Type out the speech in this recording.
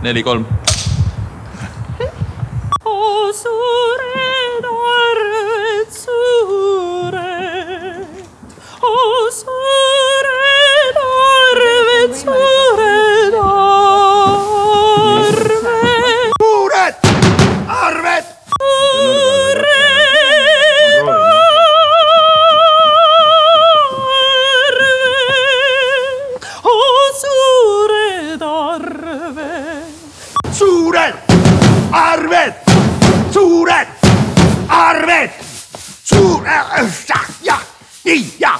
4-3. Suured arved, suured. Suured arved, suured arved. Suured arved! Suured arved! Suured arved! Suured! Ja, nii, ja!